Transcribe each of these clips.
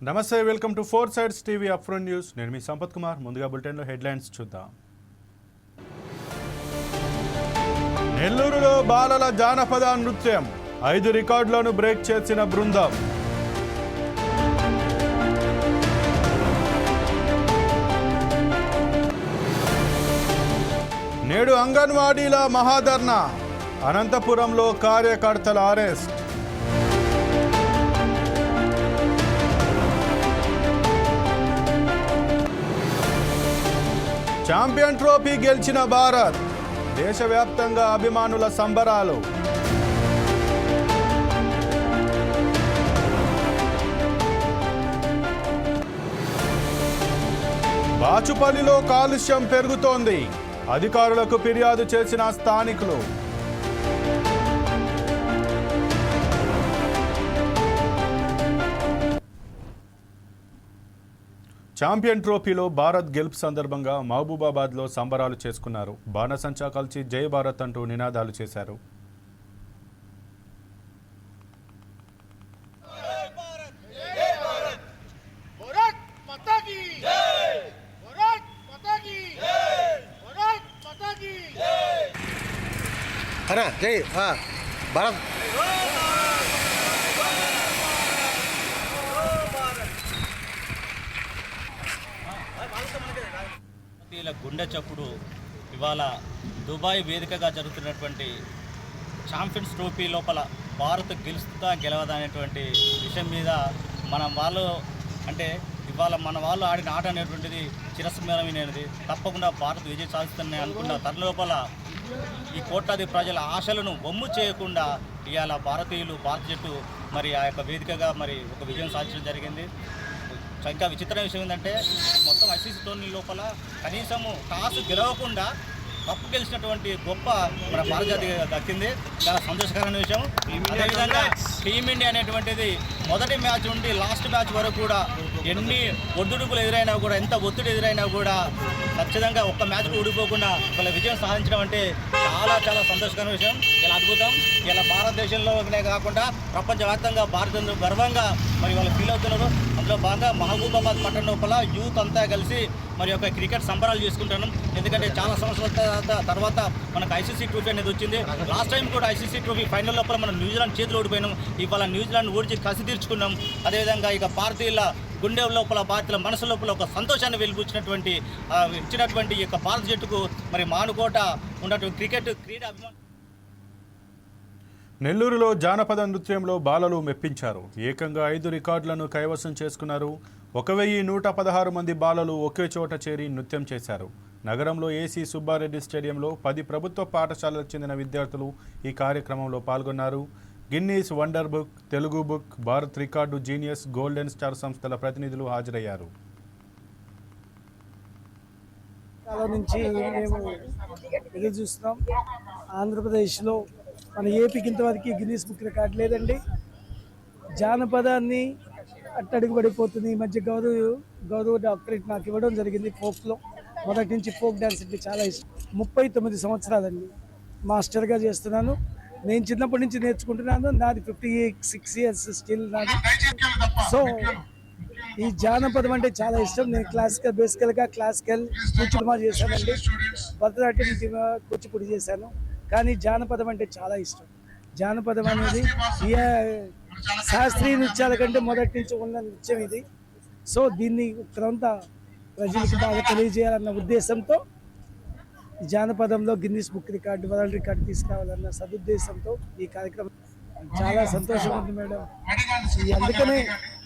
నమస్తే, welcome to four sides TV upfront news. నేను మీ సంపత్ కుమార్. ముందుగా బులెటిన్లో హెడ్లైన్స్ చూద్దాం. నెల్లూరులో బాలల జానపద నృత్యం 5 రికార్డులను బ్రేక్ చేసిన బృందం. నేడు అంగన్వాడీల మహాధర్నా, అనంతపురంలో కార్యకర్తల అరెస్ట్. ఛాంపియన్ ట్రోఫీ గెలిచిన భారత్, దేశవ్యాప్తంగా అభిమానుల సంబరాలు. బాచుపల్లిలో కాలుష్యం పెరుగుతోంది, అధికారులకు ఫిర్యాదు చేసిన స్థానికులు. ఛాంపియన్ ట్రోఫీలో భారత్ గెలుపు సందర్భంగా మహబూబాబాద్లో సంబరాలు చేసుకున్నారు. బాణసంచా కాల్చి జై భారత్ అంటూ నినాదాలు చేశారు. గుండె చప్పుడు ఇవాళ దుబాయ్ వేదికగా జరుగుతున్నటువంటి ఛాంపియన్స్ ట్రోఫీ లోపల భారత్ గెలవదా అనేటువంటి విషయం మీద వాళ్ళు అంటే ఇవాళ మన వాళ్ళు ఆడిన ఆట అనేటువంటిది చిరస్మరణీయమైనది. తప్పకుండా భారత్ విజయం సాధిస్తుందని అనుకున్న తన లోపల ఈ కోట్లాది ప్రజల ఆశలను వమ్ము చేయకుండా ఇవాళ భారతీయులు భారత జట్టు మరి ఆ యొక్క వేదికగా మరి ఒక విజయం సాధించడం జరిగింది. ఇంకా విచిత్రమైన విషయం ఏంటంటే మొత్తం ఐసీసీ టోర్నీ లోపల కనీసము టాస్ గెలవకుండా కప్పు గెలిచినటువంటి గొప్ప మన భారత జాతికి దక్కింది. చాలా సంతోషకరమైన విషయం. అదేవిధంగా టీమిండియా అనేటువంటిది మొదటి మ్యాచ్ నుండి లాస్ట్ మ్యాచ్ వరకు కూడా ఎన్ని ఒడిదుడుకులు ఎదురైనా కూడా, ఎంత ఒత్తిడి ఎదురైనా కూడా ఖచ్చితంగా ఒక్క మ్యాచ్ ఓడిపోకుండా వాళ్ళ విజయం సాధించడం అంటే చాలా చాలా సంతోషకరమైన విషయం. ఇలా అద్భుతం. ఇలా భారతదేశంలోనే కాకుండా ప్రపంచవ్యాప్తంగా భారతదేశంలో గర్వంగా మరి వాళ్ళు ఫీల్ అవుతున్నారు. అందులో భాగంగా మహబూబాబాద్ పట్టణ లోపల యూత్ అంతా కలిసి మరి యొక్క క్రికెట్ సంబరాలు చేసుకుంటున్నాం. ఎందుకంటే చాలా సంవత్సరాల తర్వాత మనకు ఐసీసీ ట్రోఫీ అనేది వచ్చింది. లాస్ట్ టైం కూడా ఐసీసీ ట్రోఫీ ఫైనల్ లోపల మనం న్యూజిలాండ్ చేతులు ఓడిపోయినాం. ఇవాళ న్యూజిలాండ్ ఓడిచి కసి తీర్చుకున్నాం. అదేవిధంగా ఇక భారతీయుల గుండె లోపల, భారతీయుల మనసు లోపల ఒక సంతోషాన్ని వెలిబుచ్చినటువంటి ఇచ్చినటువంటి ఈ యొక్క భారత జట్టుకు మరి మానుకోట ఉన్నటువంటి క్రికెట్ క్రీడా అభిమానులు. నెల్లూరులో జానపద నృత్యంలో బాలలు మెప్పించారు. ఏకంగా 5 రికార్డులను కైవసం చేసుకున్నారు. 1116 మంది బాలలు ఒకే చోట చేరి నృత్యం చేశారు. నగరంలో ఏసీ సుబ్బారెడ్డి స్టేడియంలో 10 ప్రభుత్వ పాఠశాలకు చెందిన విద్యార్థులు ఈ కార్యక్రమంలో పాల్గొన్నారు. Guinness wonder book, Telugu book, Bharat record, genius, golden star సంస్థల ప్రతినిధులు హాజరయ్యారు. నుంచి మేము ఎదురు చూస్తున్నాం. ఆంధ్రప్రదేశ్లో మన ఏపీకి ఇంతవరకు గిన్నీస్ బుక్ రికార్డు లేదండి. జానపదాన్ని అట్టడుగు పడిపోతుంది. ఈ మధ్య గౌరవ డాక్టరేట్ నాకు ఇవ్వడం జరిగింది. ఫోక్లో మొదటి నుంచి ఫోక్ డ్యాన్స్ అంటే చాలా ఇష్టం. 39 సంవత్సరాలండి మాస్టర్గా చేస్తున్నాను. నేను చిన్నప్పటి నుంచి నేర్చుకుంటున్నాను. నాది 56 ఇయర్స్ స్టిల్ నాది. సో ఈ జానపదం అంటే చాలా ఇష్టం. నేను బేసికల్గా క్లాసికల్ కూచిపూడి చేశానండి. భరతనాట్యం కూచిపూడి చేశాను. కానీ జానపదం అంటే చాలా ఇష్టం. జానపదం అనేది శాస్త్రీయ నృత్యాల కంటే మొదటి నుంచి ఉన్న నృత్యం ఇది. సో దీన్ని కొంత ప్రజలకు బాగా తెలియజేయాలన్న ఉద్దేశంతో జానపదంలో Guinness book record, world record తీసుకురావాలన్న సదుద్దేశంతో ఈ కార్యక్రమం చాలా సంతోషంగా ఉంది మేడం. అందుకనే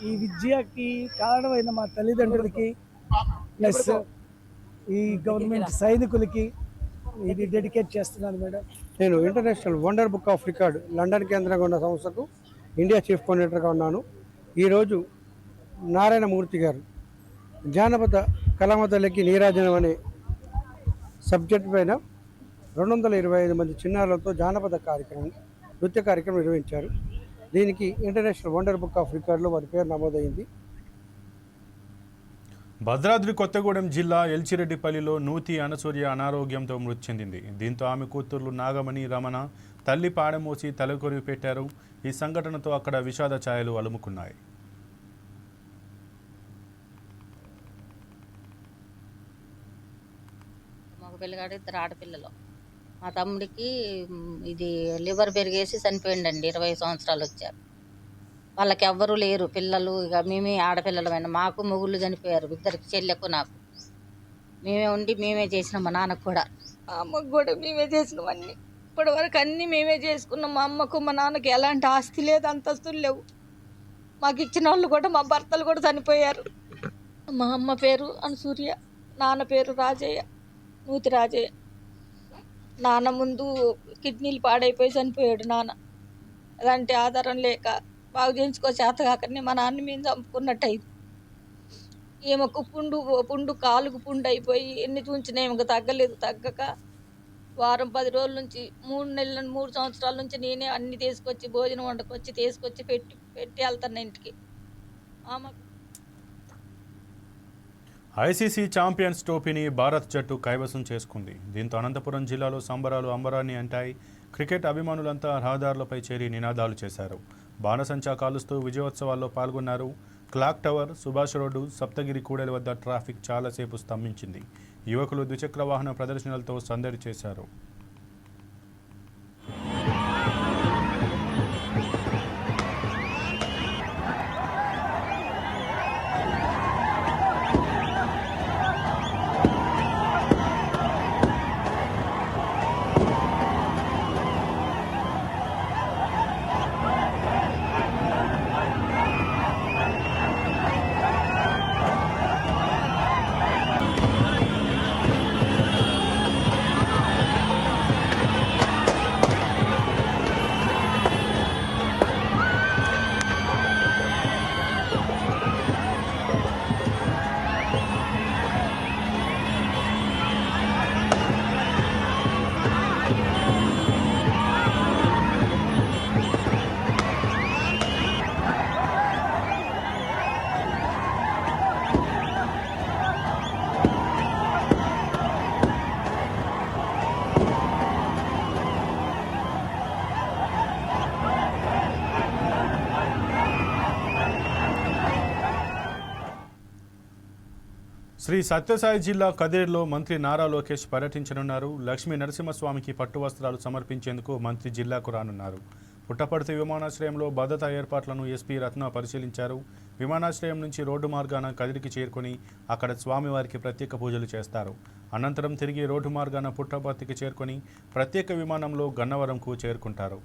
ఈ విద్యకి కారణమైన మా తల్లిదండ్రులకి ప్లస్ ఈ గవర్నమెంట్ సైనికులకి ఇది డెడికేట్ చేస్తున్నాను మేడం. నేను international wonder book of record London కేంద్రంగా ఉన్న సంస్థకు ఇండియా చీఫ్ కోఆర్డినేటర్గా ఉన్నాను. ఈరోజు నారాయణమూర్తి గారు జానపద కళామతలకి నీరాజనం అనే సబ్జెక్ట్ పైన 225 మంది చిన్నారులతో జానపద నృత్య కార్యక్రమం నిర్వహించారు. దీనికి ఇంటర్నేషనల్ వండర్ బుక్ ఆఫ్ రికార్డులో వారి పేరు నమోదైంది. భద్రాద్రి కొత్తగూడెం జిల్లా ఎల్చిరెడ్డిపల్లిలో నూతి అనసూర్య అనారోగ్యంతో మృతి చెందింది. దీంతో ఆమె కూతుర్లు నాగమణి, రమణ తల్లి పాడమోసి తలకొరివి పెట్టారు. ఈ సంఘటనతో అక్కడ విషాద ఛాయలు అలుముకున్నాయి. మగ పిల్లగాడు 2 ఆడపిల్లలు. మా తమ్ముడికి ఇది లివర్ పెరిగేసి చనిపోయిండండి. 20 సంవత్సరాలు వచ్చారు. వాళ్ళకి ఎవ్వరూ లేరు పిల్లలు. ఇక మేమే ఆడపిల్లలమైన మాకు మొగుళ్ళు చనిపోయారు. ఇద్దరికి చెల్లెకు నాకు. మేమే ఉండి మేమే చేసినాం. మా నాన్నకు కూడా అమ్మకు కూడా మేమే చేసినామన్నీ. ఇప్పటి వరకు అన్నీ మేమే చేసుకున్నాం. మా అమ్మకు మా నాన్నకి ఎలాంటి ఆస్తి లేదు, అంతస్తులు లేవు. మాకు ఇచ్చిన వాళ్ళు కూడా మా భర్తలు కూడా చనిపోయారు. మా అమ్మ పేరు అనసూర్య, నాన్న పేరు రాజయ్య, నూతి రాజయ్య. నాన్న ముందు కిడ్నీలు పాడైపోయి చనిపోయాడు. నాన్న ఎలాంటి ఆధారం లేక బాగు చేయించుకో చేత కాకనే మా నాన్న మేము చంపుకున్నట్టు అయింది. ఈమెకు పుండు కాలుకు పుండు అయిపోయి ఎన్ని చూంచినా ఈమెకు తగ్గలేదు. తగ్గక వారం 10 రోజుల నుంచి 3 సంవత్సరాల నుంచి నేనే అన్ని తీసుకొచ్చి భోజనం వండుకొచ్చి తీసుకొచ్చి పెట్టి వెళ్తాను ఇంటికి. ఆమెకు ఐసీసీ ఛాంపియన్స్ ట్రోఫీని భారత్ జట్టు కైవసం చేసుకుంది. దీంతో అనంతపురం జిల్లాలో సంబరాలు అంబరాన్ని అంటాయి. క్రికెట్ అభిమానులంతా రహదారులపై చేరి నినాదాలు చేశారు. బాణసంచా కాలుస్తూ విజయోత్సవాల్లో పాల్గొన్నారు. Clock tower, Subhash road, Saptagiri కూడలి వద్ద ట్రాఫిక్ చాలాసేపు స్తంభించింది. యువకులు ద్విచక్ర వాహన ప్రదర్శనలతో సందడి చేశారు. శ్రీ సత్యసాయి జిల్లా కదిరిలో మంత్రి నారా లోకేష్ పర్యటించనున్నారు. లక్ష్మీ నరసింహస్వామికి పట్టు వస్త్రాలు సమర్పించేందుకు మంత్రి జిల్లాకు రానున్నారు. పుట్టపర్తి విమానాశ్రయంలో భద్రతా ఏర్పాట్లను ఎస్పీ రత్న పరిశీలించారు. విమానాశ్రయం నుంచి రోడ్డు మార్గాన కదిరికి చేరుకుని అక్కడ స్వామివారికి ప్రత్యేక పూజలు చేస్తారు. అనంతరం తిరిగి రోడ్డు మార్గాన పుట్టపర్తికి చేరుకొని ప్రత్యేక విమానంలో గన్నవరంకు చేరుకుంటారు.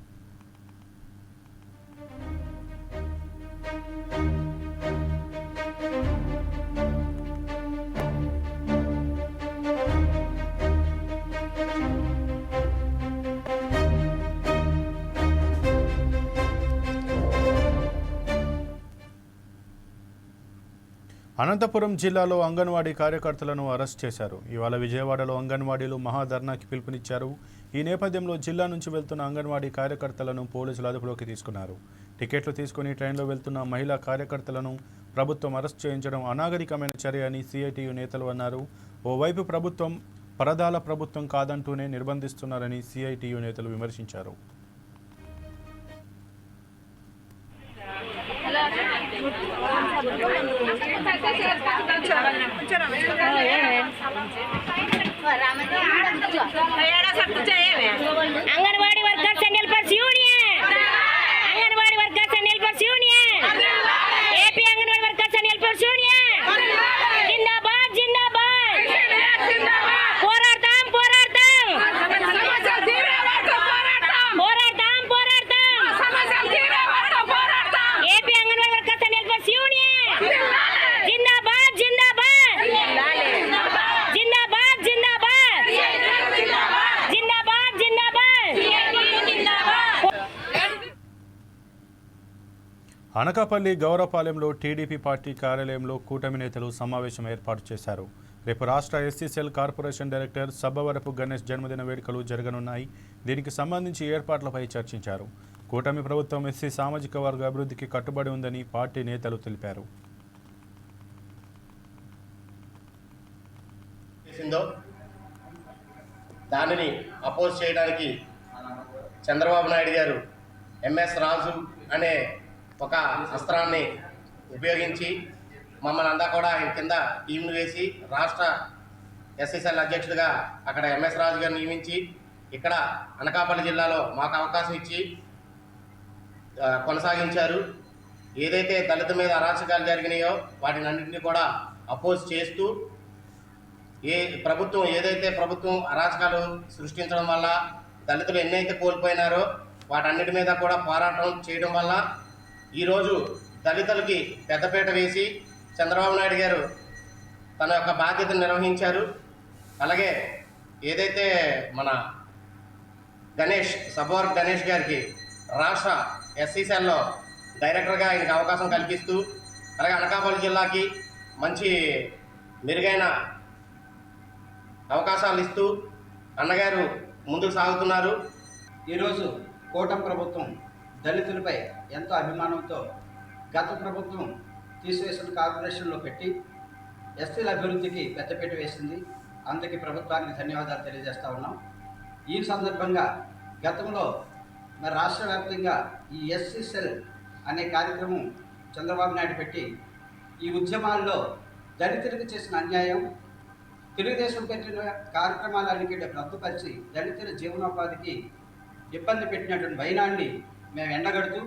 అనంతపురం జిల్లాలో అంగన్వాడీ కార్యకర్తలను అరెస్ట్ చేశారు. ఇవాళ విజయవాడలో అంగన్వాడీలు మహాధర్నాకి పిలుపునిచ్చారు. ఈ నేపథ్యంలో జిల్లా నుంచి వెళ్తున్న అంగన్వాడీ కార్యకర్తలను పోలీసులు అదుపులోకి తీసుకున్నారు. టికెట్లు తీసుకుని ట్రైన్లో వెళ్తున్న మహిళా కార్యకర్తలను ప్రభుత్వం అరెస్ట్ చేయించడం అనాగరికమైన చర్య అని సిఐటియు నేతలు అన్నారు. ఓవైపు ప్రభుత్వం పరదాల ప్రభుత్వం కాదంటూనే నిర్బంధిస్తున్నారని సిఐటియు నేతలు విమర్శించారు. Anganwadi workers and helpers union, anganwadi workers and helpers union, AP anganwadi workers and helpers union जिंदाबाद जिंदाबाद పోరాడతాం పోరాడతాం AP anganwadi workers and helpers union జిందాబాద్ జిందాబాద్ జిందాబాద్ జిందాబాద్ జిందాబాద్ జిందాబాద్. అనకాపల్లి గౌరపాలెంలో టీడీపీ పార్టీ కార్యాలయంలో కూటమి నేతలు సమావేశం ఏర్పాటు చేశారు. రేపు రాష్ట్ర SC cell corporation director Sabbavarapu Ganesh జన్మదిన వేడుకలు జరగనున్నాయి. దీనికి సంబంధించి ఏర్పాట్లపై చర్చించారు. కూటమి ప్రభుత్వం ఎస్సీ సామాజిక వర్గ అభివృద్ధికి కట్టుబడి ఉందని పార్టీ నేతలు తెలిపారు. దానిని అపోజ్ చేయడానికి చంద్రబాబు నాయుడు గారు ఎంఎస్ రాజు అనే ఒక అస్త్రాన్ని ఉపయోగించి మమ్మల్ని అంతా కూడా ఆయన కింద టీంలు వేసి రాష్ట్ర ఎస్సీసెల్ అధ్యక్షుడిగా అక్కడ ఎంఎస్ రాజు గారిని నియమించి ఇక్కడ అనకాపల్లి జిల్లాలో మాకు అవకాశం ఇచ్చి కొనసాగించారు. ఏదైతే దళిత మీద అరాచకాలు జరిగినాయో వాటిని అన్నింటినీ కూడా అపోజ్ చేస్తూ ప్రభుత్వం అరాచకాలు సృష్టించడం వల్ల దళితులు ఎన్నైతే కోల్పోయినారో వాటన్నిటి మీద కూడా పోరాటం చేయడం వల్ల ఈరోజు దళితులకి పెద్దపీట వేసి చంద్రబాబు నాయుడు గారు తన యొక్క బాధ్యతను నిర్వహించారు. అలాగే ఏదైతే మన సబ్బవరపు గణేష్ గారికి రాష్ట్ర ఎస్సీసెల్లో డైరెక్టర్గా ఆయనకి అవకాశం కల్పిస్తూ అలాగే అనకాపల్లి జిల్లాకి మంచి మెరుగైన అవకాశాలు ఇస్తూ అన్నగారు ముందుకు సాగుతున్నారు. ఈరోజు కూటమి ప్రభుత్వం దళితులపై ఎంతో అభిమానంతో గత ప్రభుత్వం తీసివేసిన కార్పొరేషన్లో పెట్టి ఎస్సీల అభివృద్ధికి పెద్దపీట వేసింది. అందుకే ప్రభుత్వానికి ధన్యవాదాలు తెలియజేస్తా ఉన్నాం. ఈ సందర్భంగా గతంలో మరి రాష్ట్ర వ్యాప్తంగా ఈ ఎస్సీ సెల్ అనే కార్యక్రమం చంద్రబాబు నాయుడు పెట్టి ఈ ఉద్యమాల్లో దళితులకు చేసిన అన్యాయం, తెలుగుదేశం పెట్టిన కార్యక్రమాలన్నింటి రద్దుపరిచి దళితుల జీవనోపాధికి ఇబ్బంది పెట్టినటువంటి వైనాన్ని మేము ఎండగడుతూ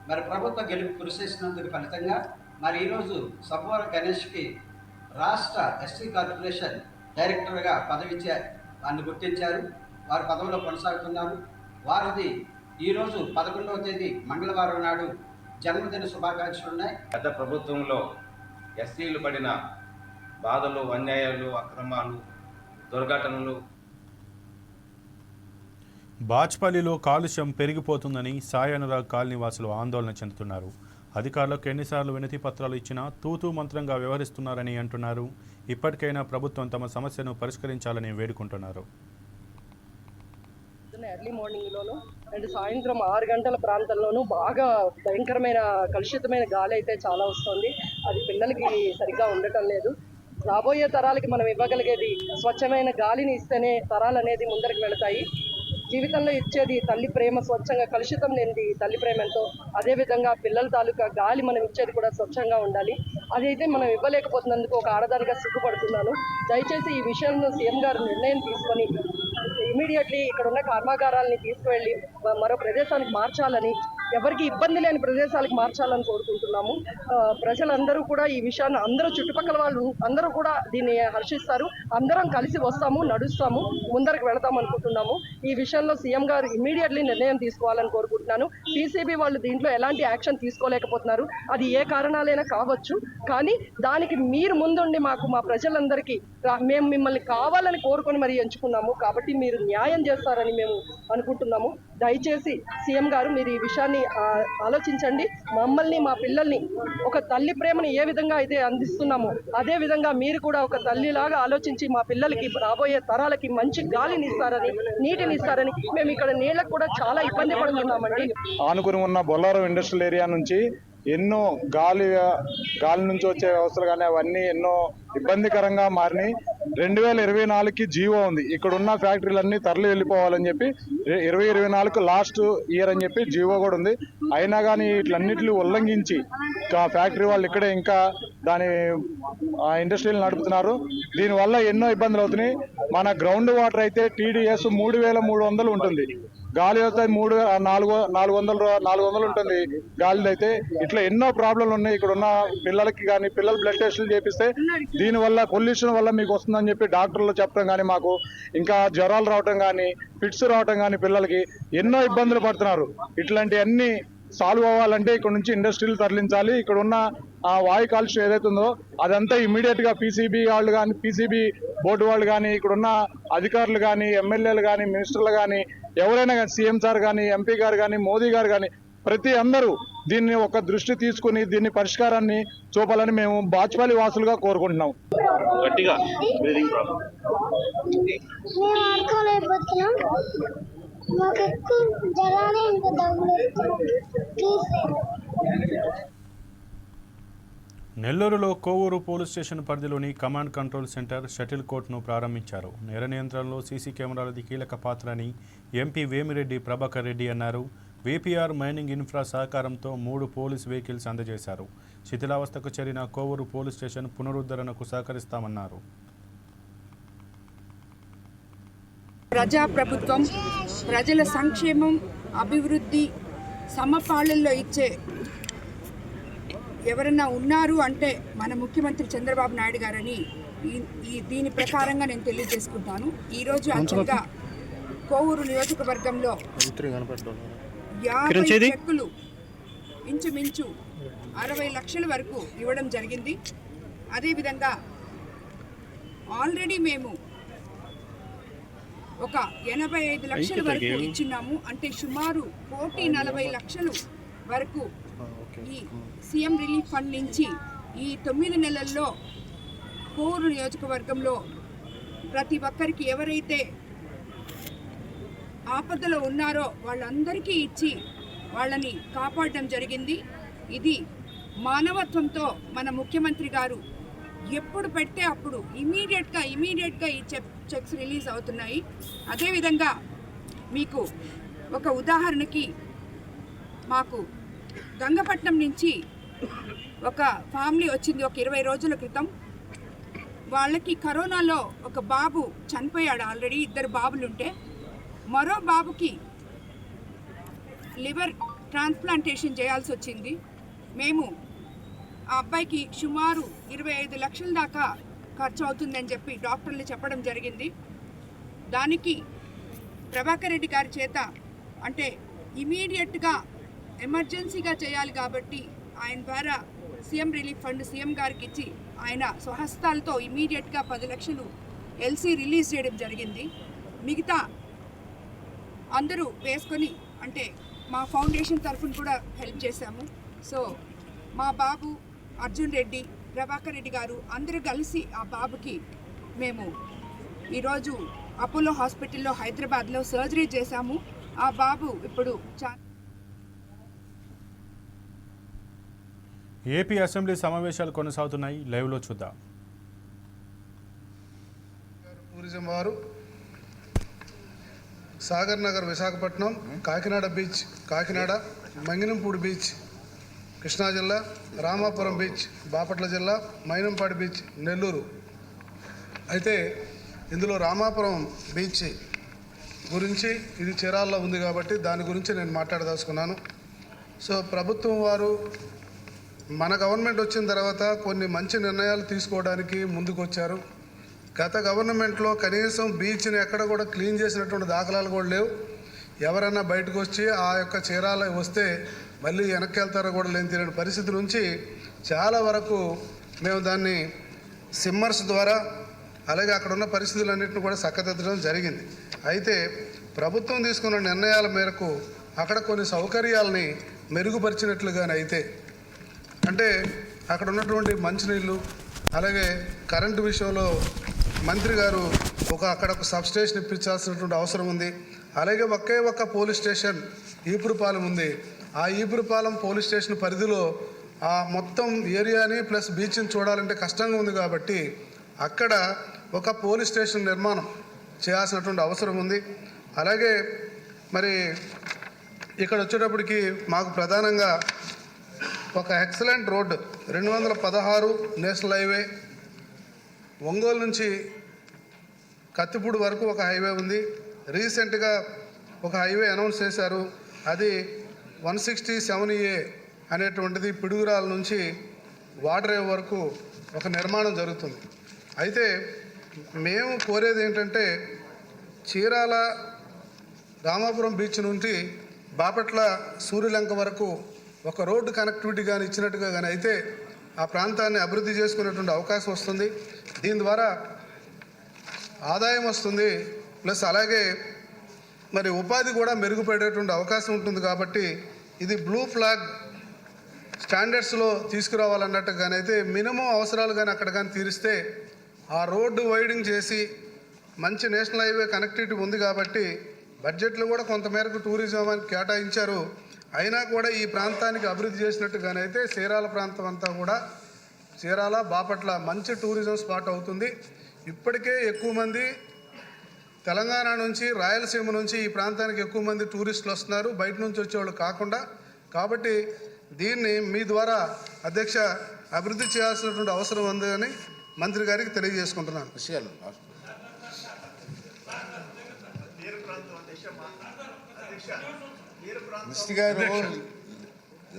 మరి ప్రభుత్వ గెలుపు కృషి చేసినందుకు ఫలితంగా మరి ఈరోజు సబ్బవరపు గణేష్కి రాష్ట్ర ఎస్సీ కార్పొరేషన్ డైరెక్టర్గా పదవి వారిని గుర్తించారు. వారు పదవిలో కొనసాగుతున్నారు. వారిది ఈరోజు 11వ తేదీ మంగళవారం నాడు జన్మదిన శుభాకాంక్షలు ఉన్నాయి. గత ప్రభుత్వంలో ఎస్సీలు పడిన బాధలు, అన్యాయాలు, అక్రమాలు, దుర్ఘటనలు. బాచ్పల్లిలో కాలుష్యం పెరిగిపోతుందని సాయి అనురాగ్ కాలనీ వాసులు ఆందోళన చెందుతున్నారు. అధికారులకు ఎన్నిసార్లు వినతి పత్రాలు ఇచ్చినా తూతూ మంత్రంగా వ్యవహరిస్తున్నారని అంటున్నారు. ఇప్పటికైనా ప్రభుత్వం తమ సమస్యను పరిష్కరించాలని వేడుకుంటున్నారు. ఎర్లీ మార్నింగ్లోను అండ్ సాయంత్రం 6 గంటల ప్రాంతంలోనూ బాగా భయంకరమైన కలుషితమైన గాలి అయితే చాలా వస్తుంది. అది పిల్లలకి సరిగ్గా ఉండటం లేదు. రాబోయే తరాలకి మనం ఇవ్వగలిగేది స్వచ్ఛమైన గాలిని ఇస్తేనే తరాలు అనేది ముందరికి వెళతాయి. జీవితంలో ఇచ్చేది తల్లి ప్రేమ, స్వచ్ఛంగా కలుషితం లేనిది తల్లి ప్రేమ ఎంతో, అదేవిధంగా పిల్లల తాలూకా గాలి మనం ఇచ్చేది కూడా స్వచ్ఛంగా ఉండాలి. అదైతే మనం ఇవ్వలేకపోతున్నందుకు ఒక ఆడదానిగా సిగ్గుపడుతున్నాను. దయచేసి ఈ విషయంలో సీఎం గారు నిర్ణయం తీసుకొని ఇమీడియట్లీ ఇక్కడ ఉన్న కర్మాగారాలని తీసుకువెళ్ళి మరో ప్రదేశానికి మార్చాలని, ఎవరికి ఇబ్బంది లేని ప్రదేశాలకు మార్చాలని కోరుకుంటున్నాము. ప్రజలందరూ కూడా ఈ విషయాన్ని, అందరూ చుట్టుపక్కల వాళ్ళు అందరూ కూడా దీన్ని హర్షిస్తారు. అందరం కలిసి వస్తాము, నడుస్తాము, ముందరకు వెళతాం అనుకుంటున్నాము. ఈ విషయంలో సీఎం గారు ఇమీడియట్లీ నిర్ణయం తీసుకోవాలని కోరుకుంటున్నాను. పీసీబీ వాళ్ళు దీంట్లో ఎలాంటి యాక్షన్ తీసుకోలేకపోతున్నారు. అది ఏ కారణాలైనా కావచ్చు, కానీ దానికి మీరు ముందుండి మా ప్రజలందరికీ మేము మిమ్మల్ని కావాలని కోరుకొని మరి ఎంచుకున్నాము. కాబట్టి మీరు న్యాయం చేస్తారని మేము అనుకుంటున్నాము. దయచేసి సీఎం గారు మీరు ఈ విషయాన్ని ఆలోచించండి. మమ్మల్ని, మా పిల్లల్ని ఒక తల్లి ప్రేమను ఏ విధంగా అయితే అందిస్తున్నామో అదే విధంగా మీరు కూడా ఒక తల్లిలాగా ఆలోచించి మా పిల్లలకి, రాబోయే తరాలకి మంచి గాలిని ఇస్తారని, నీటిని ఇస్తారని. మేము ఇక్కడ నీళ్ళకు కూడా చాలా ఇబ్బంది పడుతున్నామండి. ఆనుకుని ఉన్న బొల్లారం ఇండస్ట్రియల్ ఏరియా నుంచి ఎన్నో గాలి నుంచి వచ్చే వ్యవస్థలు కానీ అవన్నీ ఎన్నో ఇబ్బందికరంగా మారినాయి. 2024కి జీవో ఉంది. ఇక్కడ ఉన్న ఫ్యాక్టరీలన్నీ తరలి వెళ్ళిపోవాలని చెప్పి 2024 లాస్ట్ ఇయర్ అని చెప్పి జీవో కూడా ఉంది. అయినా కానీ ఇట్లన్నిటిని ఉల్లంఘించి ఫ్యాక్టరీ వాళ్ళు ఇక్కడే ఇంకా దాని ఇండస్ట్రీలు నడుపుతున్నారు. దీనివల్ల ఎన్నో ఇబ్బందులు అవుతున్నాయి. మన గ్రౌండ్ వాటర్ అయితే TDS 3300 ఉంటుంది. గాలి అయితే 400 ఉంటుంది గాలిది అయితే. ఇట్లా ఎన్నో ప్రాబ్లంలు ఉన్నాయి. ఇక్కడ ఉన్న పిల్లలకి కానీ, పిల్లలు బ్లడ్ టెస్టులు చేపిస్తే దీనివల్ల పొల్యూషన్ వల్ల మీకు వస్తుందని చెప్పి డాక్టర్లు చెప్పడం కానీ, మాకు ఇంకా జ్వరాలు రావటం కానీ, ఫిట్స్ రావటం కానీ, పిల్లలకి ఎన్నో ఇబ్బందులు పడుతున్నారు. ఇట్లాంటివన్నీ సాల్వ్ అవ్వాలంటే ఇక్కడ నుంచి ఇండస్ట్రీలు తరలించాలి. ఇక్కడ ఉన్న వాయు కాలుష్యం ఏదైతే ఉందో అదంతా ఇమీడియట్ గా పీసీబీ వాళ్ళు కానీ, పీసీబీ బోర్డు వాళ్ళు కానీ, ఇక్కడున్న అధికారులు కానీ, ఎమ్మెల్యేలు కానీ, మినిస్టర్లు కానీ, ఎవరైనా కానీ, సీఎం సార్ కానీ, ఎంపీ గారు కానీ, మోదీ గారు కానీ, ప్రతి అందరూ దీన్ని ఒక దృష్టి తీసుకుని దీన్ని పరిష్కారాన్ని చూపాలని మేము బాచ్పల్లి వాసులుగా కోరుకుంటున్నాం. గట్టిగా నెల్లూరులో కోవూరు పోలీస్ స్టేషన్ పరిధిలోని కమాండ్ కంట్రోల్ సెంటర్ షటిల్ కోర్టును ప్రారంభించారు. నేర నియంత్రణలో సీసీ కెమెరాలది కీలక పాత్ర అని ఎంపీ వేమిరెడ్డి ప్రభాకర్ రెడ్డి అన్నారు. VPR మైనింగ్ ఇన్ఫ్రా సహకారంతో 3 పోలీస్ వెహికల్స్ అందజేశారు. శిథిలావస్థకు చేరిన కోవూరు పోలీస్ స్టేషన్ పునరుద్ధరణకు సహకరిస్తామన్నారు. ప్రజాప్రభుత్వం ప్రజల సంక్షేమం అభివృద్ధి సమపాళ్ళల్లో ఇచ్చే ఎవరన్నా ఉన్నారు అంటే మన ముఖ్యమంత్రి చంద్రబాబు నాయుడు గారని దీని ప్రకారంగా నేను తెలియజేసుకుంటాను. ఈరోజు యాక్చువల్గా కోవూరు నియోజకవర్గంలో 50 చెక్కులు ఇంచుమించు 60 లక్షల వరకు ఇవ్వడం జరిగింది. అదేవిధంగా ఆల్రెడీ మేము ఒక 85 లక్షల వరకు ఇచ్చినాము. అంటే సుమారు 140 లక్షలు వరకు ఈ సీఎం రిలీఫ్ ఫండ్ నుంచి ఈ 9 నెలల్లో కోవూరు నియోజకవర్గంలో ప్రతి ఒక్కరికి ఎవరైతే ఆపదలో ఉన్నారో వాళ్ళందరికీ ఇచ్చి వాళ్ళని కాపాడడం జరిగింది. ఇది మానవత్వంతో మన ముఖ్యమంత్రి గారు ఎప్పుడు పెడితే అప్పుడు ఇమీడియట్గా ఈ చెక్స్ రిలీజ్ అవుతున్నాయి. అదేవిధంగా మీకు ఒక ఉదాహరణకి మాకు గంగపట్నం నుంచి ఒక ఫ్యామిలీ వచ్చింది ఒక 20 రోజుల క్రితం. వాళ్ళకి కరోనాలో ఒక బాబు చనిపోయాడు. ఆల్రెడీ 2 బాబులుంటే మరో బాబుకి లివర్ ట్రాన్స్ప్లాంటేషన్ చేయాల్సి వచ్చింది. మేము ఆ అబ్బాయికి సుమారు 25 లక్షల దాకా ఖర్చు అవుతుందని చెప్పి డాక్టర్లు చెప్పడం జరిగింది. దానికి ప్రభాకర్ రెడ్డి గారి చేత అంటే ఇమీడియట్గా ఎమర్జెన్సీగా చేయాలి కాబట్టి ఆయన ద్వారా సీఎం రిలీఫ్ ఫండ్ సీఎం గారికి ఇచ్చి ఆయన స్వహస్తాలతో ఇమీడియట్గా 10 లక్షలు ఎల్సీ రిలీజ్ చేయడం జరిగింది. మిగతా అందరూ వేసుకొని అంటే మా ఫౌండేషన్ తరఫున కూడా హెల్ప్ చేశాము. సో మా బాబు అర్జున్ రెడ్డి, ప్రభాకర్ రెడ్డి గారు అందరూ కలిసి ఆ బాబుకి మేము ఈరోజు అపోలో హాస్పిటల్లో హైదరాబాద్లో సర్జరీ చేశాము. ఆ బాబు ఇప్పుడు ఏపీ అసెంబ్లీ సమావేశాలు కొనసాగుతున్నాయి. లైవ్లో చూద్దాం. టూరిజం వారు సాగర్ నగర్ విశాఖపట్నం, కాకినాడ బీచ్ కాకినాడ, మంగినంపూడి బీచ్ కృష్ణా జిల్లా, రామాపురం బీచ్ బాపట్ల జిల్లా, మైనంపాడి బీచ్ నెల్లూరు. అయితే ఇందులో రామాపురం బీచ్ గురించి ఇది చీరాల్లో ఉంది కాబట్టి దాని గురించి నేను మాట్లాడదలుచుకున్నాను. సో ప్రభుత్వం వారు మన గవర్నమెంట్ వచ్చిన తర్వాత కొన్ని మంచి నిర్ణయాలు తీసుకోవడానికి ముందుకు వచ్చారు. గత గవర్నమెంట్లో కనీసం బీచ్ని ఎక్కడ కూడా క్లీన్ చేసినటువంటి దాఖలాలు కూడా లేవు. ఎవరైనా బయటకు వచ్చి ఆ యొక్క చీరాల వస్తే మళ్ళీ వెనక్కి వెళ్తారో కూడా లేని తెలియని పరిస్థితి నుంచి చాలా వరకు మేము దాన్ని సిమ్మర్స్ ద్వారా అలాగే అక్కడ ఉన్న పరిస్థితులన్నింటినీ కూడా చక్కదిద్దడం జరిగింది. అయితే ప్రభుత్వం తీసుకున్న నిర్ణయాల మేరకు అక్కడ కొన్ని సౌకర్యాలని మెరుగుపరిచినట్లుగానైతే అంటే అక్కడ ఉన్నటువంటి మంచినీళ్ళు అలాగే కరెంటు విషయంలో మంత్రి గారు అక్కడ ఒక సబ్స్టేషన్ ఇప్పించాల్సినటువంటి అవసరం ఉంది. అలాగే ఒకే ఒక్క పోలీస్ స్టేషన్ ఈపురపాలెం ఉంది. ఆ ఈపురపాలెం పోలీస్ స్టేషన్ పరిధిలో ఆ మొత్తం ఏరియాని ప్లస్ బీచ్ని చూడాలంటే కష్టంగా ఉంది కాబట్టి అక్కడ ఒక పోలీస్ స్టేషన్ నిర్మాణం చేయాల్సినటువంటి అవసరం ఉంది. అలాగే మరి ఇక్కడ వచ్చేటప్పటికి మాకు ప్రధానంగా ఒక excellent road 216 national highway, Ongole నుంచి కత్తిపూడి వరకు ఒక హైవే ఉంది. రీసెంట్గా ఒక హైవే అనౌన్స్ చేశారు. అది 167A అనేటువంటిది పిడుగురాల నుంచి వాడరేవు వరకు ఒక నిర్మాణం జరుగుతుంది. అయితే మేము కోరేది ఏంటంటే చీరాల రామాపురం బీచ్ నుండి బాపట్ల సూర్యలంక వరకు ఒక రోడ్డు కనెక్టివిటీ కానీ ఇచ్చినట్టుగా కానీ అయితే ఆ ప్రాంతాన్ని అభివృద్ధి చేసుకునేటువంటి అవకాశం వస్తుంది. దీని ద్వారా ఆదాయం వస్తుంది, ప్లస్ అలాగే మరి ఉపాధి కూడా మెరుగుపడేటువంటి అవకాశం ఉంటుంది. కాబట్టి ఇది బ్లూ ఫ్లాగ్ స్టాండర్డ్స్లో తీసుకురావాలన్నట్టుగానైతే మినిమం అవసరాలు కానీ అక్కడ కానీ తీరిస్తే ఆ రోడ్డు వైడింగ్ చేసి మంచి నేషనల్ హైవే కనెక్టివిటీ ఉంది కాబట్టి బడ్జెట్లో కూడా కొంతమేరకు టూరిజం అని కేటాయించారు. అయినా కూడా ఈ ప్రాంతానికి అభివృద్ధి చేసినట్టుగానైతే చీరాల ప్రాంతం అంతా కూడా చీరాల బాపట్ల మంచి టూరిజం స్పాట్ అవుతుంది. ఇప్పటికే ఎక్కువ మంది తెలంగాణ నుంచి రాయలసీమ నుంచి ఈ ప్రాంతానికి ఎక్కువ మంది టూరిస్టులు వస్తున్నారు, బయట నుంచి వచ్చేవాళ్ళు కాకుండా. కాబట్టి దీన్ని మీ ద్వారా అధ్యక్ష అభివృద్ధి చేయాల్సినటువంటి అవసరం ఉందని మంత్రి గారికి తెలియజేసుకుంటున్నాను. మినిస్టర్ గారు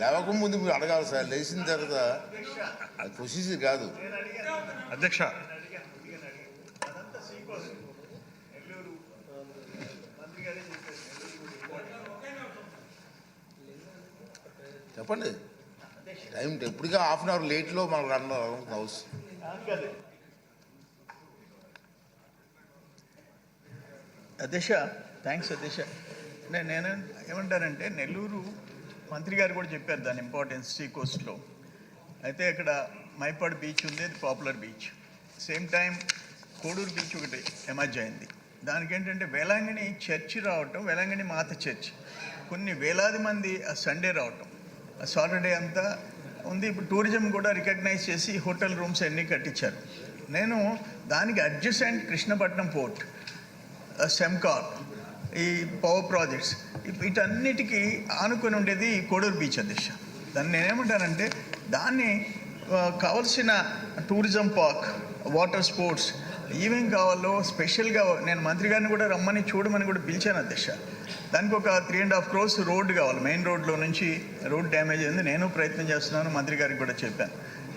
లేవక ముందు మీరు అడగాలి సార్, లేచిన తర్వాత అది ప్రొసీజర్ కాదు. అధ్యక్ష, చెప్పండి. టైం ఎప్పటిగా హాఫ్ అన్ అవర్ లేట్లో మనం రన్ హౌస్. అధ్యక్ష, థ్యాంక్స్ అధ్యక్ష. నేను ఏమంటానంటే, నెల్లూరు మంత్రి గారు కూడా చెప్పారు దాని ఇంపార్టెన్స్ సీ కోస్ట్లో. అయితే ఇక్కడ మైపాడు బీచ్ ఉంది, అది popular beach. Same time Koduru beach ఒకటి ఎమర్జ్ అయింది. దానికి ఏంటంటే వేలాంగిణి చర్చి రావటం, వేలాంగిణి మాత చర్చ్, కొన్ని వేలాది మంది ఆ సండే రావటం, ఆ సాటర్డే అంతా ఉంది. ఇప్పుడు టూరిజం కూడా రికగ్నైజ్ చేసి హోటల్ రూమ్స్ అన్నీ కట్టించారు. నేను దానికి అడ్జసెంట్ కృష్ణపట్నం పోర్ట్, సెమ్కార్, ఈ పవర్ ప్రాజెక్ట్స్, వీటన్నిటికీ ఆనుకొని ఉండేది కోడూరు బీచ్ అధ్యక్ష. దాన్ని నేనేమంటానంటే, దాన్ని కావలసిన టూరిజం పార్క్, వాటర్ స్పోర్ట్స్ ఏమేం కావాలో స్పెషల్గా నేను మంత్రి గారిని కూడా రమ్మని చూడమని కూడా పిలిచాను అధ్యక్ష. దానికి ఒక 3.5 crores రోడ్డు కావాలి. మెయిన్ రోడ్లో నుంచి రోడ్ డ్యామేజ్ అయింది. నేను ప్రయత్నం చేస్తున్నాను, మంత్రి గారికి కూడా చెప్పాను.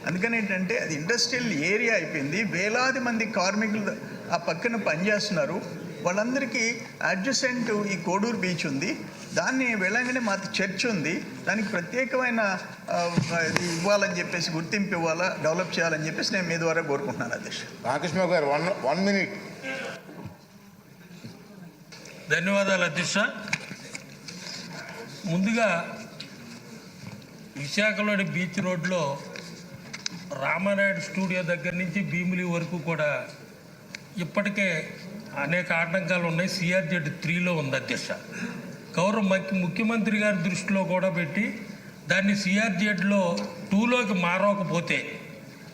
అందుకని ఏంటంటే అది ఇండస్ట్రియల్ ఏరియా అయిపోయింది. వేలాది మంది కార్మికులు ఆ పక్కన పనిచేస్తున్నారు. వాళ్ళందరికీ అడ్జసెంట్ ఈ కోడూరు బీచ్ ఉంది, దాన్ని వెళ్ళగానే మా చర్చ్ ఉంది, దానికి ప్రత్యేకమైన ఇది ఇవ్వాలని చెప్పేసి, గుర్తింపు ఇవ్వాలా, డెవలప్ చేయాలని చెప్పేసి నేను మీ ద్వారా కోరుకుంటున్నాను అధ్యక్ష. రామకృష్ణ గారు 1 minute. ధన్యవాదాలు అధ్యక్ష. ముందుగా విశాఖలోని బీచ్ రోడ్లో రామానాయుడు స్టూడియో దగ్గర నుంచి భీమిలి వరకు కూడా ఇప్పటికే అనేక ఆటంకాలు ఉన్నాయి. CRZ 3లో ఉంది అధ్యక్ష. గౌరవ ముఖ్యమంత్రి గారి దృష్టిలో కూడా పెట్టి దాన్ని CRZ 2లోకి మారవకపోతే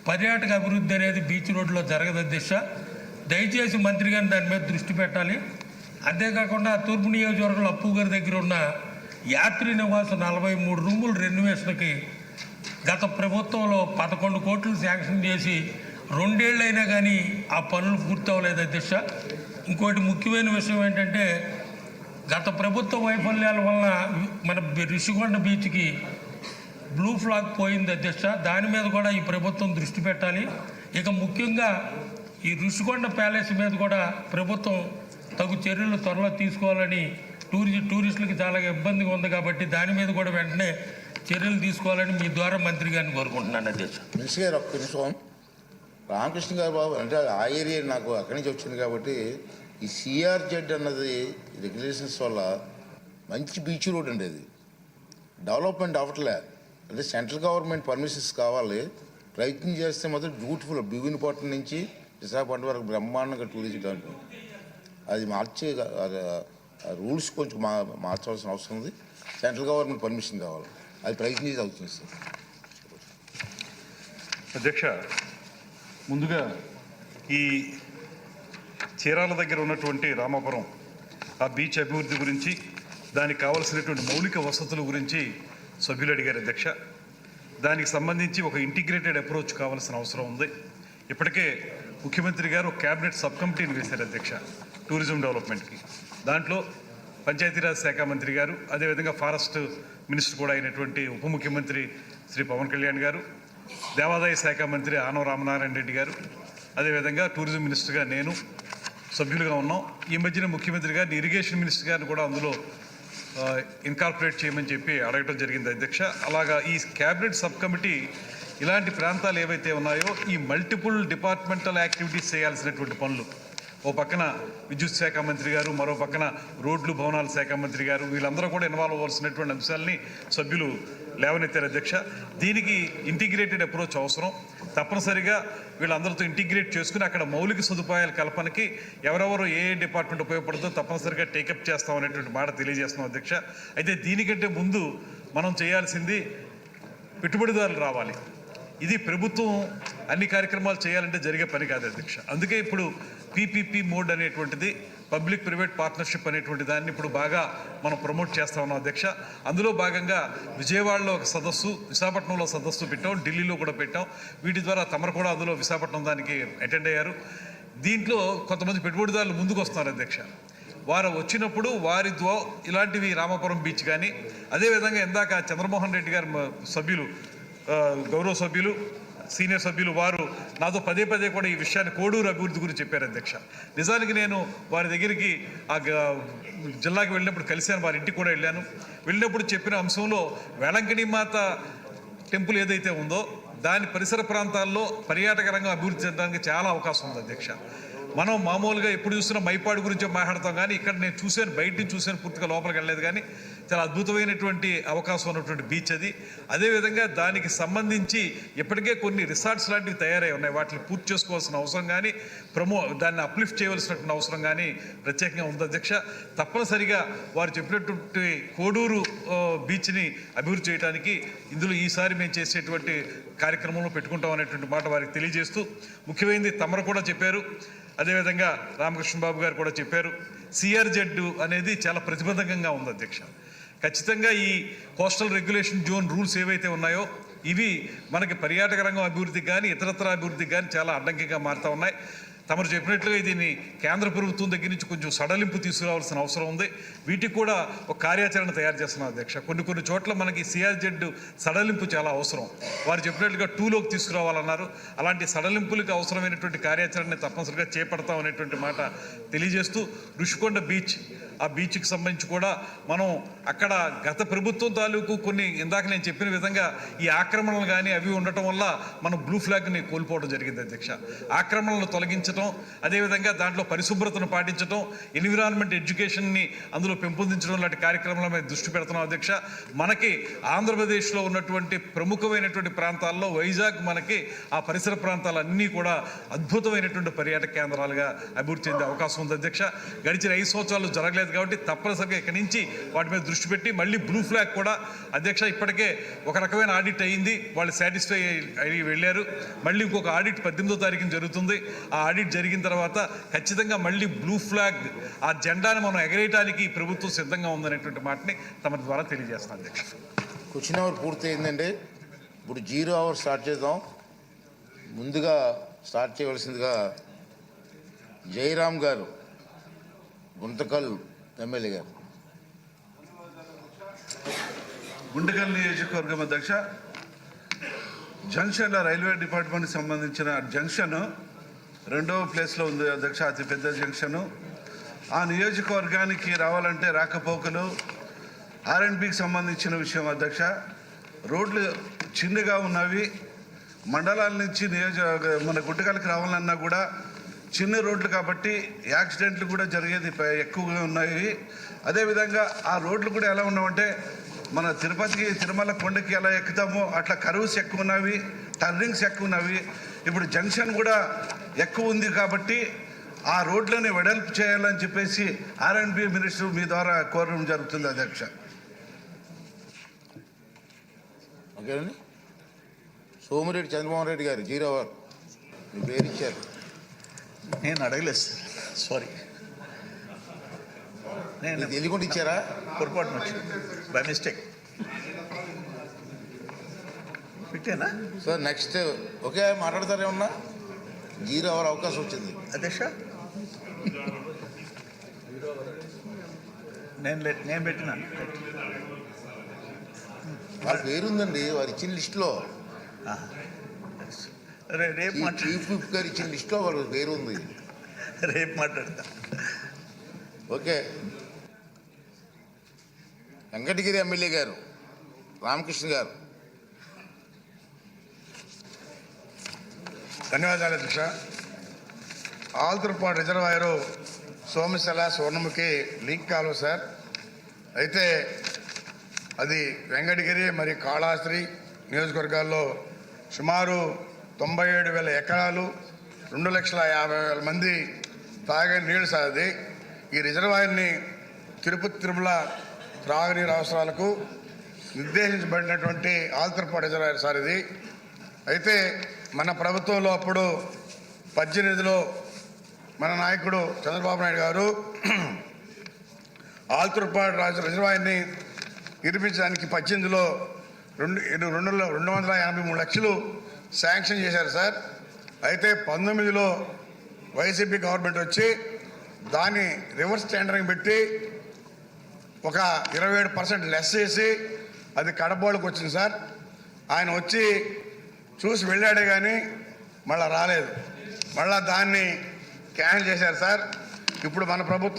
పర్యాటక అభివృద్ధి అనేది బీచ్ రోడ్లో జరగదు అధ్యక్ష. దయచేసి మంత్రి గారిని దాని మీద దృష్టి పెట్టాలి. అంతేకాకుండా తూర్పు నియోజకవర్గంలో అప్పు గారి దగ్గర ఉన్న యాత్రి నివాసం 43 రూములు రెన్యువేషన్కి గత ప్రభుత్వంలో 11 కోట్లు శాంక్షన్ చేసి 2 ఏళ్ళైనా కానీ ఆ పనులు పూర్తి అవ్వలేదు అధ్యక్ష. ఇంకోటి ముఖ్యమైన విషయం ఏంటంటే, గత ప్రభుత్వ వైఫల్యాల వలన మన రిషికొండ బీచ్కి బ్లూ ఫ్లాగ్ పోయింది అధ్యక్ష. దాని మీద కూడా ఈ ప్రభుత్వం దృష్టి పెట్టాలి. ఇక ముఖ్యంగా ఈ రిషికొండ ప్యాలెస్ మీద కూడా ప్రభుత్వం తగు చర్యలు త్వరలో తీసుకోవాలని టూరిస్టులకి చాలా ఇబ్బందిగా ఉంది కాబట్టి దాని మీద కూడా వెంటనే చర్యలు తీసుకోవాలని మీ ద్వారా మంత్రి గారిని కోరుకుంటున్నాను అధ్యక్ష. మినిస్టర్ గారు ఒక్క నిమిషం. రామకృష్ణ గారు బాబు అంటే ఆ ఏరియా నాకు అక్కడి నుంచి వచ్చింది కాబట్టి ఈ CRZ అన్నది రెగ్యులేషన్స్ వల్ల మంచి బీచ్ రోడ్ అండి. అది డెవలప్మెంట్ అవ్వట్లే. అంటే సెంట్రల్ గవర్నమెంట్ పర్మిషన్స్ కావాలి. ప్రయత్నం చేస్తే మాత్రం బ్యూటిఫుల్ భీమినిపట్నం నుంచి విశాఖపట్నం వరకు బ్రహ్మాండంగా టూరిజం అంటుంది. అది మార్చే రూల్స్ కొంచెం మార్చాల్సిన అవసరం ఉంది. సెంట్రల్ గవర్నమెంట్ పర్మిషన్ కావాలి. అది ప్రయత్నం చేసి అవుతుంది సార్. అధ్యక్ష, ముందుగా ఈ చీరాల దగ్గర ఉన్నటువంటి రామాపురం ఆ బీచ్ అభివృద్ధి గురించి, దానికి కావాల్సినటువంటి మౌలిక వసతుల గురించి సభ్యులు అడిగారు అధ్యక్ష. దానికి సంబంధించి ఒక ఇంటిగ్రేటెడ్ అప్రోచ్ కావాల్సిన అవసరం ఉంది. ఇప్పటికే ముఖ్యమంత్రి గారు క్యాబినెట్ సబ్ కమిటీని వేశారు అధ్యక్ష టూరిజం డెవలప్మెంట్కి. దాంట్లో పంచాయతీరాజ్ శాఖ మంత్రి గారు, అదేవిధంగా ఫారెస్ట్ మినిస్టర్ కూడా అయినటువంటి ఉప ముఖ్యమంత్రి శ్రీ పవన్ కళ్యాణ్ గారు, దేవాదాయ శాఖ మంత్రి ఆనవ రామనారాయణ రెడ్డి గారు, అదేవిధంగా టూరిజం మినిస్టర్గా నేను సభ్యులుగా ఉన్నాం. ఈ మధ్యన ముఖ్యమంత్రి గారిని ఇరిగేషన్ మినిస్టర్ గారిని కూడా అందులో ఇన్కార్పొరేట్ చేయమని చెప్పి అడగటం జరిగింది అధ్యక్ష. అలాగా ఈ క్యాబినెట్ సబ్ కమిటీ ఇలాంటి ప్రాంతాలు ఏవైతే ఉన్నాయో ఈ మల్టిపుల్ డిపార్ట్మెంటల్ యాక్టివిటీస్ చేయాల్సినటువంటి పనులు, ఓ పక్కన విద్యుత్ శాఖ మంత్రి గారు, మరో పక్కన రోడ్లు భవనాల శాఖ మంత్రి గారు, వీళ్ళందరూ కూడా ఇన్వాల్వ్ అవ్వాల్సినటువంటి అంశాలని సభ్యులు లేవనెత్తారు అధ్యక్ష. దీనికి ఇంటిగ్రేటెడ్ అప్రోచ్ అవసరం. తప్పనిసరిగా వీళ్ళందరితో ఇంటిగ్రేట్ చేసుకుని అక్కడ మౌలిక సదుపాయాల కల్పనకి ఎవరెవరు ఏ డిపార్ట్మెంట్ ఉపయోగపడుతుందో తప్పనిసరిగా టేకప్ చేస్తామనేటువంటి మాట తెలియజేస్తున్నాం అధ్యక్ష. అయితే దీనికంటే ముందు మనం చేయాల్సింది పెట్టుబడిదారులు రావాలి. ఇది ప్రభుత్వం అన్ని కార్యక్రమాలు చేయాలంటే జరిగే పని కాదు అధ్యక్ష. అందుకే ఇప్పుడు PPP మోడ్ అనేటువంటిది, పబ్లిక్ ప్రైవేట్ పార్ట్నర్షిప్ అనేటువంటి దాన్ని ఇప్పుడు బాగా మనం ప్రమోట్ చేస్తా ఉన్నాం అధ్యక్ష. అందులో భాగంగా విజయవాడలో ఒక సదస్సు, విశాఖపట్నంలో సదస్సు పెట్టాం, ఢిల్లీలో కూడా పెట్టాం. వీటి ద్వారా తమరు కూడా అందులో విశాఖపట్నం దానికి అటెండ్ అయ్యారు. దీంట్లో కొంతమంది పెట్టుబడిదారులు ముందుకు వస్తున్నారు అధ్యక్ష. వారు వచ్చినప్పుడు వారితో ఇలాంటివి రామాపురం బీచ్ కానీ, అదేవిధంగా ఇందాక చంద్రమోహన్ రెడ్డి గారి సభ్యులు, గౌరవ సభ్యులు, సీనియర్ సభ్యులు వారు నాతో పదే పదే కూడా ఈ విషయాన్ని కోడూరు అభివృద్ధి గురించి చెప్పారు అధ్యక్ష. నిజానికి నేను వారి దగ్గరికి ఆ జిల్లాకి వెళ్ళినప్పుడు కలిశాను, వారి ఇంటికి కూడా వెళ్ళినప్పుడు చెప్పిన అంశంలో వేలంకణి మాత టెంపుల్ ఏదైతే ఉందో దాని పరిసర ప్రాంతాల్లో పర్యాటక రంగం అభివృద్ధి చెందడానికి చాలా అవకాశం ఉంది అధ్యక్ష. మనం మామూలుగా ఎప్పుడు చూసినా మైపాడు గురించి మాట్లాడతాం, కానీ ఇక్కడ నేను చూశాను, బయట నుంచి చూశాను, పూర్తిగా లోపలికి వెళ్ళలేదు, కానీ చాలా అద్భుతమైనటువంటి అవకాశం ఉన్నటువంటి బీచ్ అది. అదేవిధంగా దానికి సంబంధించి ఇప్పటికే కొన్ని రిసార్ట్స్ లాంటివి తయారై ఉన్నాయి, వాటిని పూర్తి చేసుకోవాల్సిన అవసరం కానీ దాన్ని అప్లిఫ్ట్ చేయవలసినటువంటి అవసరం కానీ ప్రత్యేకంగా ఉంది అధ్యక్ష. తప్పనిసరిగా వారు చెప్పినటువంటి కోడూరు బీచ్ని అభివృద్ధి చేయడానికి ఇందులో ఈసారి మేము చేసేటువంటి కార్యక్రమంలో పెట్టుకుంటాం అనేటువంటి మాట వారికి తెలియజేస్తూ, ముఖ్యమైనది తమరు కూడా చెప్పారు, అదేవిధంగా రామకృష్ణ బాబు గారు కూడా చెప్పారు, సిఆర్జెడ్ అనేది చాలా ప్రతిబంధకంగా ఉంది అధ్యక్ష. ఖచ్చితంగా ఈ కోస్టల్ రెగ్యులేషన్ జోన్ రూల్స్ ఏవైతే ఉన్నాయో ఇవి మనకి పర్యాటక రంగం అభివృద్ధికి కానీ ఇతరత్ర అభివృద్ధికి కానీ చాలా అడ్డంకిగా మారుతూ ఉన్నాయి. తమరు చెప్పినట్లుగా దీన్ని కేంద్ర ప్రభుత్వం దగ్గర నుంచి కొంచెం సడలింపు తీసుకురావాల్సిన అవసరం ఉంది. వీటికి కూడా ఒక కార్యాచరణ తయారు చేస్తున్నాం అధ్యక్ష. కొన్ని చోట్ల మనకి సిఆర్జెడ్ సడలింపు చాలా అవసరం. వారు చెప్పినట్లుగా 2లోకి తీసుకురావాలన్నారు. అలాంటి సడలింపులకు అవసరమైనటువంటి కార్యాచరణని తప్పనిసరిగా చేపడతాం అనేటువంటి మాట తెలియజేస్తూ, ఋషికొండ బీచ్, ఆ బీచ్కి సంబంధించి కూడా మనం అక్కడ గత ప్రభుత్వం తాలూకు కొన్ని ఇందాక నేను చెప్పిన విధంగా ఈ ఆక్రమణలు కానీ అవి ఉండటం వల్ల మనం బ్లూ ఫ్లాగ్ని కోల్పోవడం జరిగింది అధ్యక్ష. ఆక్రమణలు తొలగించడం, అదేవిధంగా దాంట్లో పరిశుభ్రతను పాటించడం, ఎన్విరాన్మెంట్ ఎడ్యుకేషన్ని అందులో పెంపొందించడం లాంటి కార్యక్రమాల మీద దృష్టి పెడుతున్నాం అధ్యక్ష. మనకి ఆంధ్రప్రదేశ్లో ఉన్నటువంటి ప్రముఖమైనటువంటి ప్రాంతాల్లో వైజాగ్ మనకి ఆ పరిసర ప్రాంతాలన్నీ కూడా అద్భుతమైనటువంటి పర్యాటక కేంద్రాలుగా అభివృద్ధి చెందే అవకాశం ఉంది అధ్యక్ష. గడిచిన 5 సంవత్సరాలు జరగలేదు కాబట్టి తప్పనిసరిగా ఇక్కడి నుంచి వాటి మీద దృష్టి పెట్టి మళ్ళీ బ్లూ ఫ్లాగ్ కూడా అధ్యక్ష ఇప్పటికే ఒక రకమైన ఆడిట్ అయ్యింది, వాళ్ళు సాటిస్ఫై అయ్యి వెళ్ళారు. మళ్ళీ ఇంకొక ఆడిట్ 18వ తారీఖున జరుగుతుంది. ఆ ఆడిట్ జరిగిన తర్వాత ఖచ్చితంగా మళ్ళీ బ్లూ ఫ్లాగ్ ఆ జెండాని మనం ఎగరేయడానికి ప్రభుత్వం సిద్ధంగా ఉందనేటువంటి మాటని తమ ద్వారా తెలియజేస్తున్నాను అధ్యక్ష. క్వశ్చన్ అవర్ పూర్తి అయిందండి. ఇప్పుడు 0 అవర్ స్టార్ట్ చేద్దాం. ముందుగా స్టార్ట్ చేయవలసిందిగా జయరామ్ గారు, గుంతకల్ ఎమ్మెల్యే గారు. గుంటకల్ నియోజకవర్గం అధ్యక్ష, జంక్షన్లో రైల్వే డిపార్ట్మెంట్కి సంబంధించిన జంక్షన్ 2వ ప్లేస్లో ఉంది అధ్యక్ష, అతిపెద్ద జంక్షను. ఆ నియోజకవర్గానికి రావాలంటే రాకపోకలు R&Bకి సంబంధించిన విషయం అధ్యక్ష. రోడ్లు చిన్నగా ఉన్నవి, మండలాల నుంచి మన గుంటకల్కి రావాలన్నా కూడా చిన్న రోడ్లు కాబట్టి యాక్సిడెంట్లు కూడా జరిగేది ఎక్కువగా ఉన్నాయి. అదేవిధంగా ఆ రోడ్లు కూడా ఎలా ఉన్నామంటే మన తిరుపతికి తిరుమల కొండకి ఎలా ఎక్కుతామో అట్లా కర్వ్స్ ఎక్కువ ఉన్నవి, టర్నింగ్స్ ఎక్కువ ఉన్నవి. ఇప్పుడు జంక్షన్ కూడా ఎక్కువ ఉంది కాబట్టి ఆ రోడ్లని వెడల్పు చేయాలని చెప్పేసి R&B మినిస్టర్ మీ ద్వారా కోరడం జరుగుతుంది అధ్యక్ష. ఓకేనండి. సోమిరెడ్డి చంద్రమోహన్ రెడ్డి గారు 0 అవర్ మీ పేరు ఇచ్చారు. నేను అడగలేదు సారీ, నేను ఎందుకుంటే ఇచ్చారా? పొరపాటున వచ్చింది, బై మిస్టేక్ పెట్టానా సార్. నెక్స్ట్ ఓకే మాట్లాడతారేమన్నా? 0 అవర్ అవకాశం వచ్చింది అధ్యక్ష. నేను పెట్టినాను, వారి పేరుందండి వారు ఇచ్చిన లిస్టులో. రేపు చీఫ్ విప్ గారు ఇచ్చిన లిస్టులో వారి పేరు ఉంది. రేపు మాట్లాడతా. ఓకే. వెంకటగిరి ఎమ్మెల్యే గారు రామకృష్ణ గారు. ధన్యవాదాలు అధ్యక్ష. ఆల్తూర్పాడు రిజర్వాయరు సోమశిల స్వర్ణముఖి లీక్ కాలువ సార్. అయితే అది వెంకటగిరి మరియు కాళహస్తి నియోజకవర్గాల్లో సుమారు 97,000 ఎకరాలు, 2,50,000 మంది తాగే నీళ్ళు సార్. అది ఈ రిజర్వాయర్ని తిరుపతి తిరుమల త్రాగునీరు అవసరాలకు నిర్దేశించబడినటువంటి ఆల్తూర్పాడు రిజర్వాయర్ సార్ ఇది. అయితే మన ప్రభుత్వంలో అప్పుడు 18లో మన నాయకుడు చంద్రబాబు నాయుడు గారు ఆల్తూర్పాడు రిజర్వాయర్ని నిర్మించడానికి 18లో 283 లక్షలు శాంక్షన్ చేశారు సార్. అయితే 19లో వైసీపీ గవర్నమెంట్ వచ్చి దాన్ని రివర్స్ టెండరింగ్ పెట్టి ఒక 27% లెస్ చేసి అది కడబోళ్ళకి వచ్చింది సార్. ఆయన వచ్చి చూసి వెళ్ళాడే కానీ మళ్ళీ రాలేదు. మళ్ళీ దాన్ని క్యాన్సిల్ చేశారు సార్. ఇప్పుడు మన ప్రభుత్వం